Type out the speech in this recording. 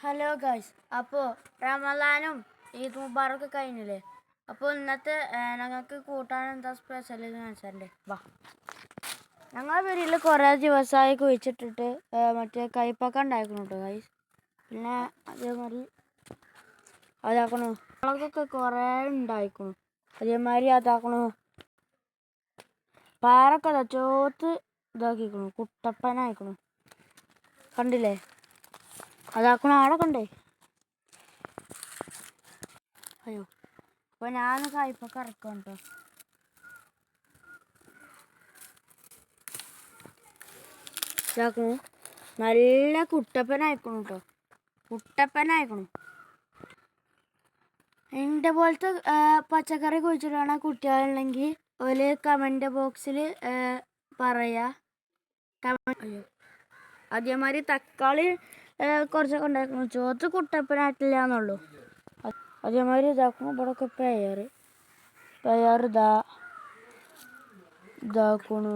Hello guys, അപ്പോൾ റമദാനും ഈദ് മുബാറൊക്കെ കഴിഞ്ഞില്ലേ? അപ്പോൾ ഇന്നത്തെ ഞങ്ങൾക്ക് കൂട്ടാൻ എന്താ സ്പെഷ്യൽ എന്ന് വെച്ചാൽ വാ. ഞങ്ങളുടെ വീട്ടിൽ കുറേ ദിവസമായി കുഴിച്ചിട്ടിട്ട് മറ്റേ കയ്പക്ക ഉണ്ടായിരുന്നു കേട്ടോ ഗൈസ്. പിന്നെ അതേമാതിരി അതാക്കണു മുളകൊക്കെ കുറേ ഉണ്ടായിക്കണു. അതേമാതിരി അതാക്കണു പാറൊക്കെ ചോത്ത് ഇതാക്കിക്കണു, കുട്ടപ്പനായിക്കണു. കണ്ടില്ലേ? അതാക്കണ ആളെ കണ്ടേ? അയ്യോ, അപ്പോൾ ഞാൻ കയ്പൊക്കെ ഇറക്കാം കേട്ടോ. ഇതാക്കണു നല്ല കുട്ടപ്പനായിക്കണു കേട്ടോ, കുട്ടപ്പനായിക്കണു. എൻ്റെ പോലത്തെ പച്ചക്കറി കുഴിച്ചിട്ടാണ് കുട്ടികളുണ്ടെങ്കിൽ ഒരു കമൻറ്റ് ബോക്സിൽ പറയാ. അയ്യോ, അതേമാതിരി തക്കാളി കുറച്ചൊക്കെ ഉണ്ടാക്കണം. ചോത്ത് കുട്ടപ്പനായിട്ടില്ല എന്നുള്ളൂ. അതേമാതിരി ഇതാക്കണം. ഇവിടെയൊക്കെ പെയർ ഇതാക്കണു.